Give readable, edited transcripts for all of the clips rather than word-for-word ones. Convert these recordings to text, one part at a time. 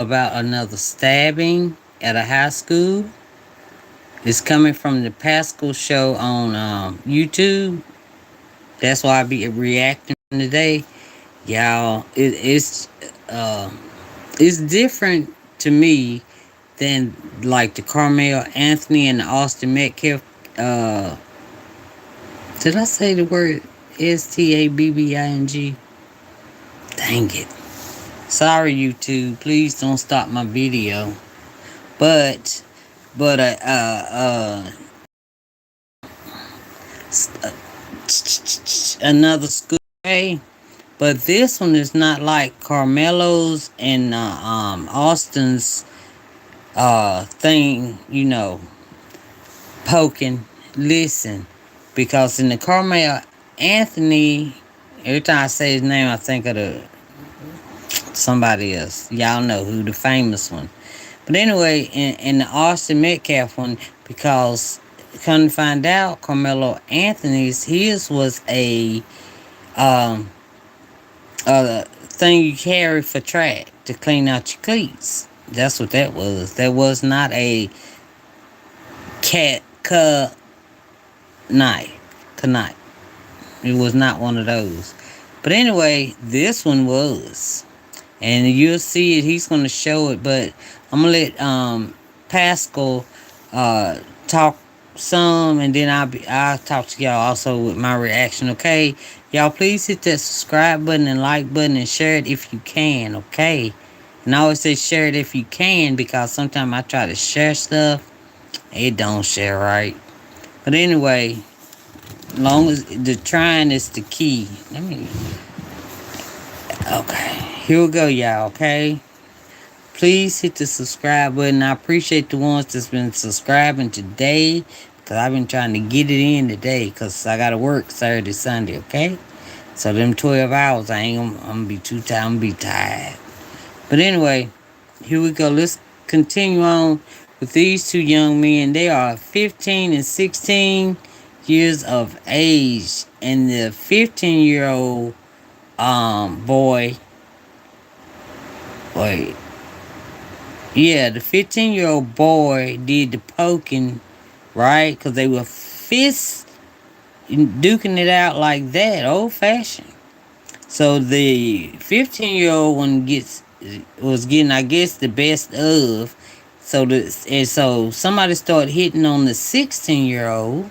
about another stabbing at a high school. It's coming from the Pascal show on YouTube. That's why I be reacting today, y'all. Uh, it's different to me than like the Carmel Anthony and the Austin Metcalf. Uh, did I say the word Stabbing? Dang it! Sorry, YouTube. Please don't stop my video. But but another school. Okay? But this one is not like Carmelo's and Austin's thing, poking. Listen, because in the Carmel Anthony, every time I say his name, I think of the somebody else. Y'all know who, the famous one. But anyway, in the Austin Metcalf one, because come to find out, Carmelo Anthony's his was um a thing you carry for track to clean out your cleats. That's what that was. That was not a cat knife. Knife. It was not one of those. But anyway, this one was. And you'll see it. He's going to show it. But I'm going to let Pascal talk some. And then I'll talk to y'all also with my reaction, okay? Y'all please hit that subscribe button and like button and share it if you can, okay? And I always say share it if you can because sometimes I try to share stuff. It don't share right. But anyway, long as the trying is the key. Okay, here we go, y'all, okay? Please hit the subscribe button. I appreciate the ones that's been subscribing today because I've been trying to get it in today because I got to work Saturday, Sunday, okay? So them 12 hours, I'm going to be too tired. I'm going to be tired. But anyway, here we go. Let's continue on with these two young men. They are 15 and 16 years of age. And the 15-year-old boy, wait, yeah, the 15-year-old boy did the poking, right? Because they were fist duking it out like that, old fashioned. So the 15-year-old one was getting, I guess, the best of. So somebody started hitting on the 16-year-old.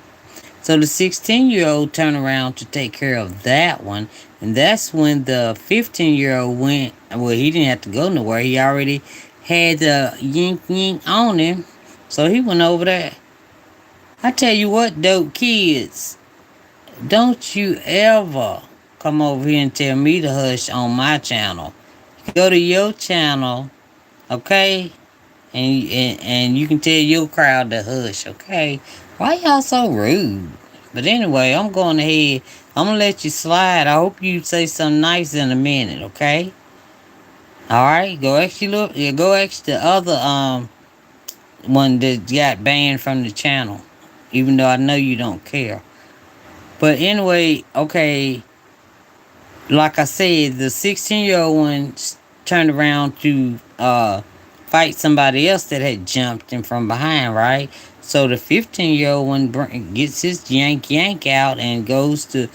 So the 16-year-old turned around to take care of that one. And that's when the 15-year-old went. Well, he didn't have to go nowhere. He already had the yink yink on him. So he went over there. I tell you what, dope kids, don't you ever come over here and tell me to hush on my channel. Go to your channel, okay? And you can tell your crowd to hush, okay? Why y'all so rude? But anyway, I'm going ahead. I'm gonna let you slide. I hope you say something nice in a minute, okay? All right, go ask your look. Yeah, go ask the other one that got banned from the channel, even though I know you don't care. But anyway, okay. Like I said, the 16-year-old one turned around to fight somebody else that had jumped him from behind, right? So the 15-year-old one gets his yank out and goes to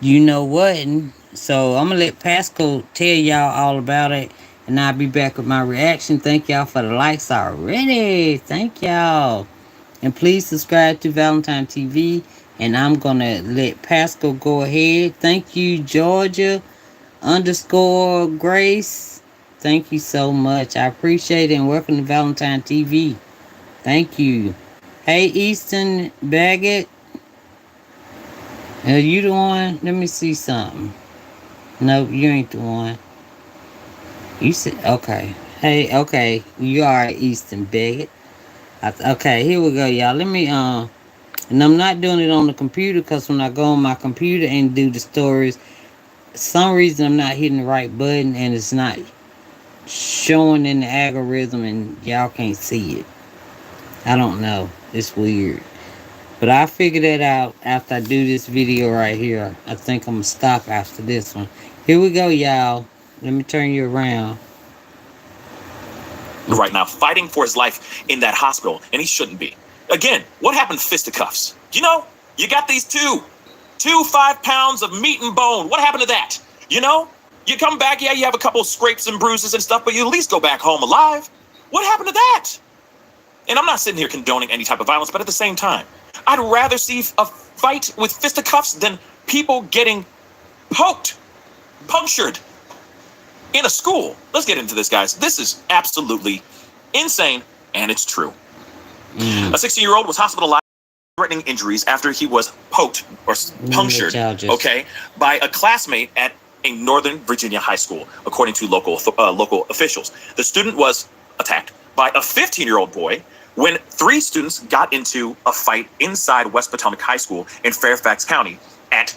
you know what. And so I'm going to let Pascal tell y'all all about it. And I'll be back with my reaction. Thank y'all for the likes already. Thank y'all. And please subscribe to Valentine TV. And I'm going to let Pascal go ahead. Thank you, Georgia underscore Grace. Thank you so much. I appreciate it. And welcome to Valentine TV. Thank you. Hey, Easton Baggett. Are you the one? Let me see something. Nope, you ain't the one. You said, okay. Hey, okay. You are Easton Baggett. Okay, here we go, y'all. Let me, and I'm not doing it on the computer because when I go on my computer and do the stories, some reason I'm not hitting the right button and it's not showing in the algorithm and y'all can't see it. I don't know. It's weird. But I'll figure that out after I do this video right here. I think I'm going to stop after this one. Here we go, y'all. Let me turn you around. right now, fighting for his life in that hospital, and he shouldn't be. Again, what happened to fisticuffs? You know, you got these two 5 pounds of meat and bone. What happened to that? You know, you come back, yeah, you have a couple of scrapes and bruises and stuff, but you at least go back home alive. What happened to that? And I'm not sitting here condoning any type of violence, but at the same time, I'd rather see a fight with fisticuffs than people getting poked, punctured in a school. Let's get into this, guys. This is absolutely insane, and it's true. A 16-year-old was hospitalized with threatening injuries after he was poked or punctured, okay, by a classmate at a Northern Virginia high school, according to local officials. The student was attacked by a 15-year-old boy when 3 students got into a fight inside West Potomac High School in Fairfax County at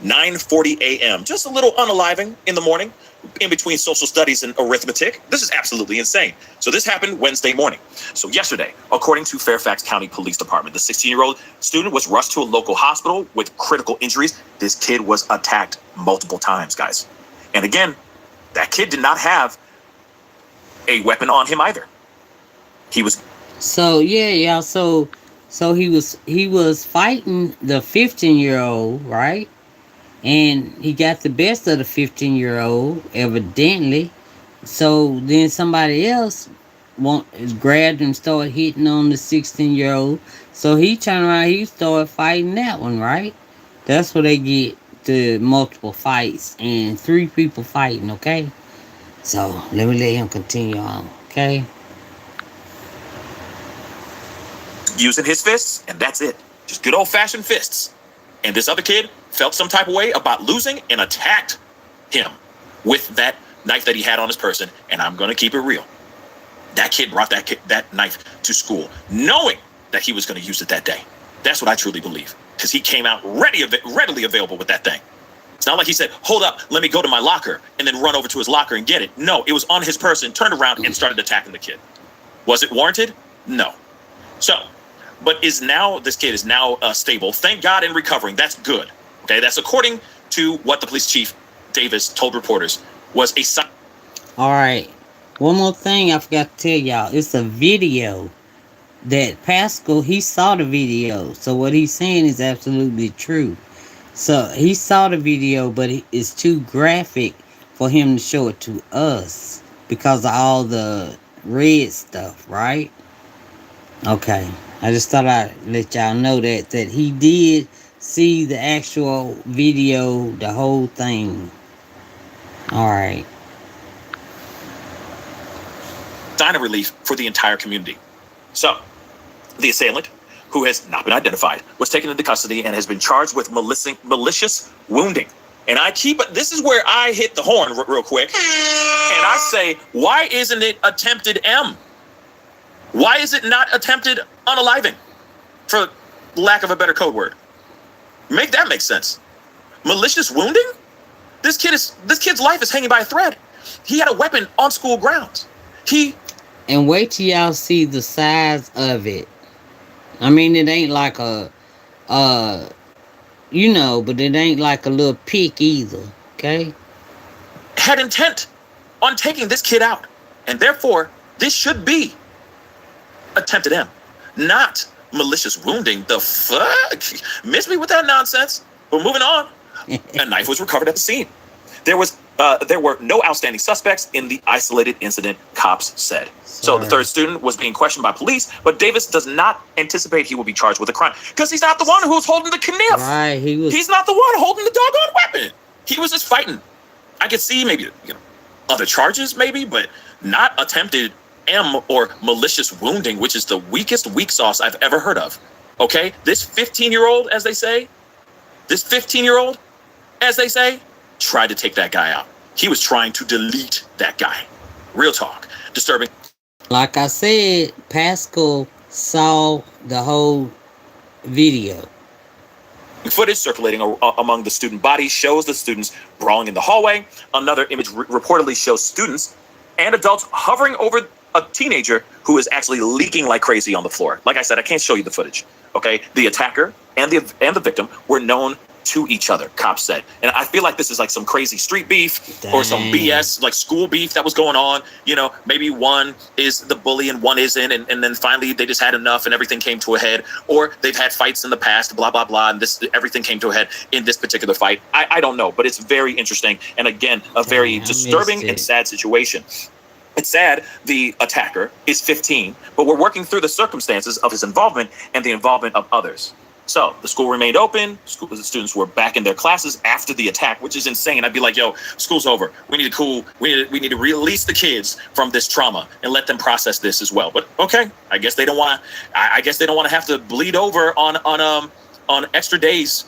9:40 a.m. Just a little unaliving in the morning, in between social studies and arithmetic. This is absolutely insane. So this happened Wednesday morning. So yesterday, according to Fairfax County Police Department, the 16-year-old student was rushed to a local hospital with critical injuries. This kid was attacked multiple times, guys. And again, that kid did not have a weapon on him either. He was... So yeah. So he was fighting the 15-year-old, right? And he got the best of the 15-year-old, evidently. So then somebody else grabbed and started hitting on the 16-year-old. So he turned around, he started fighting that one, right? That's where they get the multiple fights and 3 people fighting, okay? So let me let him continue on, okay? Using his fists, and that's it. Just good old-fashioned fists. And this other kid felt some type of way about losing and attacked him with that knife that he had on his person. And I'm going to keep it real. That kid brought that knife to school knowing that he was going to use it that day. That's what I truly believe, because he came out readily available with that thing. It's not like he said, hold up, let me go to my locker and then run over to his locker and get it. No, it was on his person, turned around and started attacking the kid. Was it warranted? No. So, but this kid is now stable. Thank God, and recovering. That's good. Okay, that's according to what the police chief Davis told reporters was a sign. All right. One more thing I forgot to tell y'all. It's a video that Pascal, he saw the video. So what he's saying is absolutely true. So he saw the video, but it's too graphic for him to show it to us because of all the red stuff, right? Okay. I just thought I'd let y'all know that he did see the actual video, the whole thing. All right. Sign of relief for the entire community. So, the assailant, who has not been identified, was taken into custody and has been charged with malicious wounding. And this is where I hit the horn real quick. And I say, why isn't it attempted M? Why is it not attempted unaliving? For lack of a better code word. Make that make sense. Malicious wounding? This kid's life is hanging by a thread. He had a weapon on school grounds. And wait till y'all see the size of it. I mean, it ain't like but it ain't like a little pick either, okay? Had intent on taking this kid out. And therefore, this should be attempted M, not malicious wounding. The fuck? Miss me with that nonsense. But moving on. A knife was recovered at the scene. There were no outstanding suspects in the isolated incident, cops said. So the third student was being questioned by police, but Davis does not anticipate he will be charged with a crime because he's not the one who's holding the kniff. Right, he's not the one holding the doggone weapon. He was just fighting. I could see maybe other charges, maybe, but not attempted M or malicious wounding, which is the weakest weak sauce I've ever heard of. Okay, this 15-year-old, as they say, tried to take that guy out. He was trying to delete that guy. Real talk. Disturbing. Like I said, Pascal saw the whole video. Footage circulating among the student body shows the students brawling in the hallway. Another image reportedly shows students and adults hovering over a teenager who is actually leaking like crazy on the floor. Like I said, I can't show you the footage. Okay, the attacker and the victim were known to each other, cops said. And I feel like this is like some crazy street beef or some BS, like school beef that was going on. You know, maybe one is the bully and one isn't. And then finally they just had enough and everything came to a head. Or they've had fights in the past, blah, blah, blah. And everything came to a head in this particular fight. I don't know, but it's very interesting. And again, a very disturbing and sad situation. It's sad the attacker is 15, but we're working through the circumstances of his involvement and the involvement of others. So the school remained open. The students were back in their classes after the attack, which is insane. I'd be like, yo, school's over. We need to cool. We need to release the kids from this trauma and let them process this as well. But okay, I guess they don't want to. I guess they don't want to have to bleed over on extra days.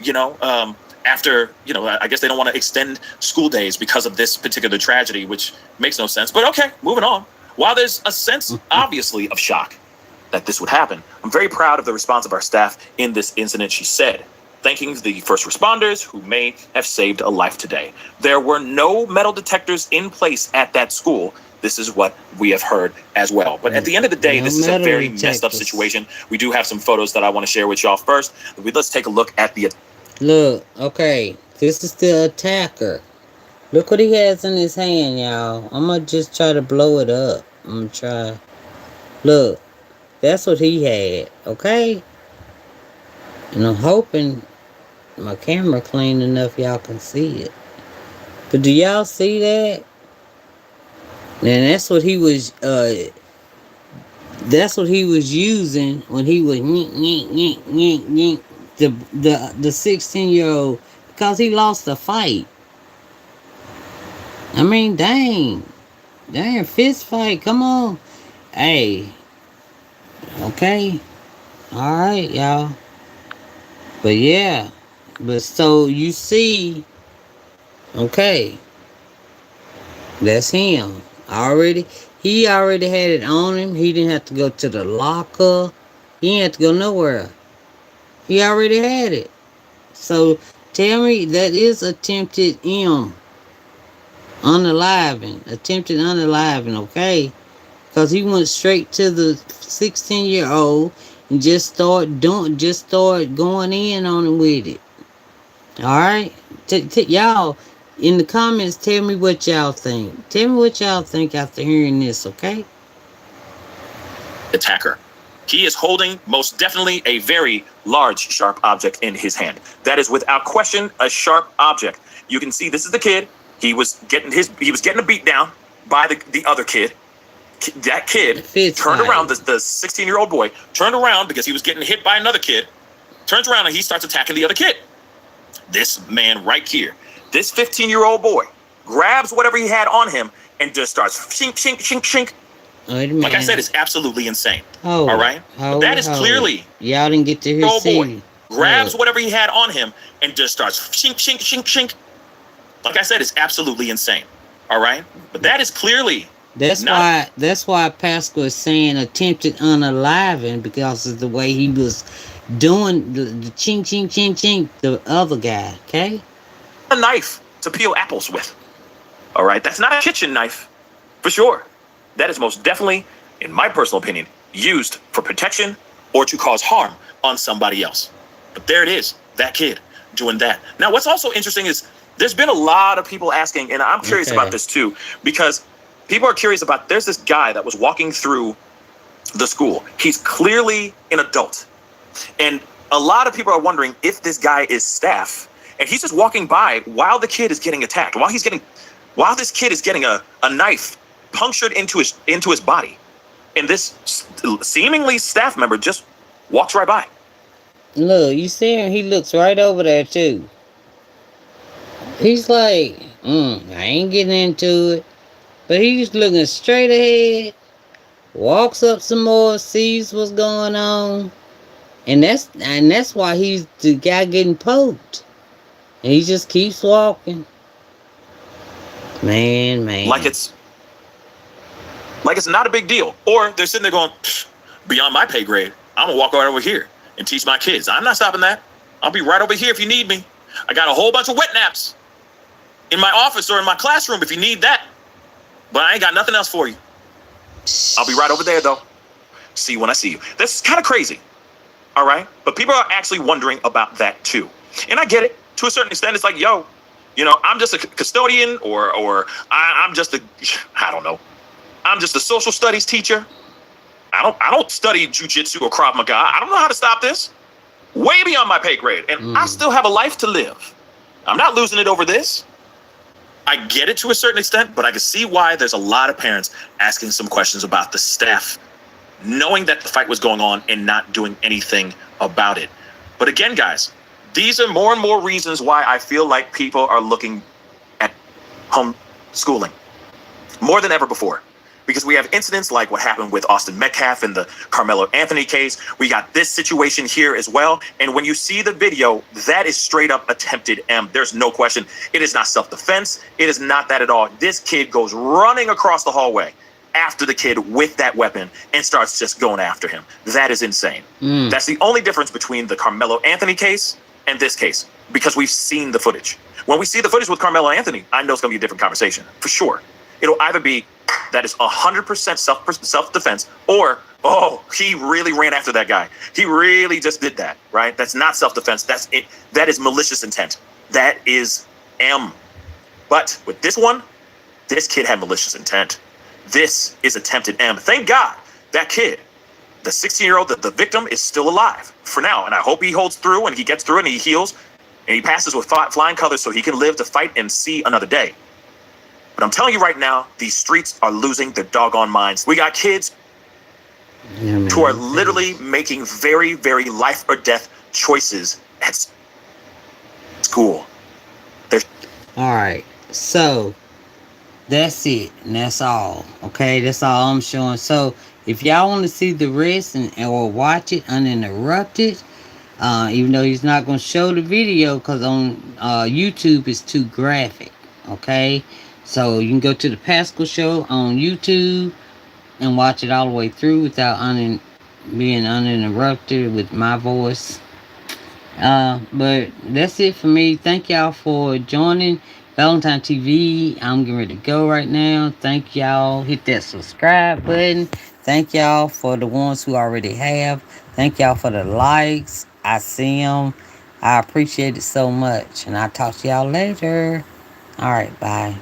After, I guess they don't want to extend school days because of this particular tragedy, which makes no sense. But okay, moving on. While there's a sense, obviously, of shock that this would happen, I'm very proud of the response of our staff in this incident, she said, thanking the first responders who may have saved a life today. There were no metal detectors in place at that school. This is what we have heard as well. But at the end of the day, this is a very messed up situation. We do have some photos that I want to share with y'all first. Let's take a look at the... Look, okay, this is the attacker. Look what he has in his hand, y'all. I'm going to just try to blow it up. I'm going to try. Look, that's what he had, okay? And I'm hoping my camera clean enough y'all can see it. But do y'all see that? And that's what he was, using when he was the 16-year-old, because he lost the fight. I mean, dang, fist fight, come on. Hey, okay, all right, y'all. But yeah, but so you see, okay, that's him. He already had it on him. He didn't have to go to the locker. He didn't have to go nowhere. He already had it. So tell me that is attempted unaliving. Attempted unaliving, okay? Because he went straight to the 16-year-old and just started going in on him with it. Alright? Y'all, in the comments, tell me what y'all think. Tell me what y'all think after hearing this, okay? Attacker. He is holding most definitely a very large, sharp object in his hand. That is without question a sharp object. You can see this is the kid. He was getting a beat down by the other kid. That kid turned around, the 16-year-old boy turned around because he was getting hit by another kid, turns around and he starts attacking the other kid. This man right here, this 15-year-old boy, grabs whatever he had on him and just starts shink, shink, shink, shink. Like I said, it's absolutely insane. All right? That is clearly... Y'all didn't get to hear boy grabs whatever he had on him and just starts shink, shink, shink, shink. Like I said, it's absolutely insane. All right? But that is clearly... That's why Pascal is saying attempted unaliving, because of the way he was doing the ching, ching, ching, ching, the other guy, okay? A knife to peel apples with. All right? That's not a kitchen knife, for sure. That is most definitely, in my personal opinion, used for protection or to cause harm on somebody else. But there it is, that kid doing that. Now, what's also interesting is there's been a lot of people asking, and I'm curious about this too, because people are curious about, there's this guy that was walking through the school. He's clearly an adult. And a lot of people are wondering if this guy is staff, and he's just walking by while the kid is getting attacked, while this kid is getting a knife punctured into his body, and this seemingly staff member just walks right by. Look, you see him? He looks right over there too. He's like, I ain't getting into it, but he's looking straight ahead. Walks up some more, sees what's going on, and that's why he's the guy getting poked, and he just keeps walking. Man. Like it's not a big deal. Or they're sitting there going, beyond my pay grade, I'm going to walk right over here and teach my kids. I'm not stopping that. I'll be right over here if you need me. I got a whole bunch of wet naps in my office or in my classroom if you need that. But I ain't got nothing else for you. I'll be right over there, though. See you when I see you. This is kind of crazy. All right? But people are actually wondering about that, too. And I get it. to a certain extent, it's like, yo, I'm just a custodian, or I'm just a, I don't know, I'm just a social studies teacher. I don't study jujitsu or Krav Maga. I don't know how to stop this. Way beyond my pay grade, and I still have a life to live. I'm not losing it over this. I get it to a certain extent, but I can see why there's a lot of parents asking some questions about the staff, knowing that the fight was going on and not doing anything about it. But again, guys, these are more and more reasons why I feel like people are looking at homeschooling more than ever before. Because we have incidents like what happened with Austin Metcalf in the Carmelo Anthony case. We got this situation here as well. And when you see the video, that is straight up attempted M. There's no question. It is not self-defense. It is not that at all. This kid goes running across the hallway after the kid with that weapon and starts just going after him. That is insane. That's the only difference between the Carmelo Anthony case and this case, because we've seen the footage. When we see the footage with Carmelo Anthony, I know it's going to be a different conversation, for sure. It'll either be that is 100% self-defense, or, oh, he really ran after that guy. He really just did that, right? That's not self-defense. That's it. That is malicious intent. That is M. But with this one, this kid had malicious intent. This is attempted M. Thank God that kid, the 16-year-old, the victim, is still alive for now. And I hope he holds through and he gets through and he heals and he passes with flying colors so he can live to fight and see another day. But I'm telling you right now, these streets are losing their doggone minds. We got kids who are literally making very, very life or death choices at school. All right, so that's it, and that's all. Okay, that's all I'm showing. So if y'all want to see the rest and or watch it uninterrupted, even though he's not going to show the video because on YouTube it's too graphic. Okay, so you can go to the Pascal Show on YouTube and watch it all the way through without being uninterrupted with my voice. But that's it for me. Thank y'all for joining Valentine TV. I'm getting ready to go right now. Thank y'all. Hit that subscribe button. Thank y'all for the ones who already have. Thank y'all for the likes. I see them. I appreciate it so much. And I'll talk to y'all later. All right, bye.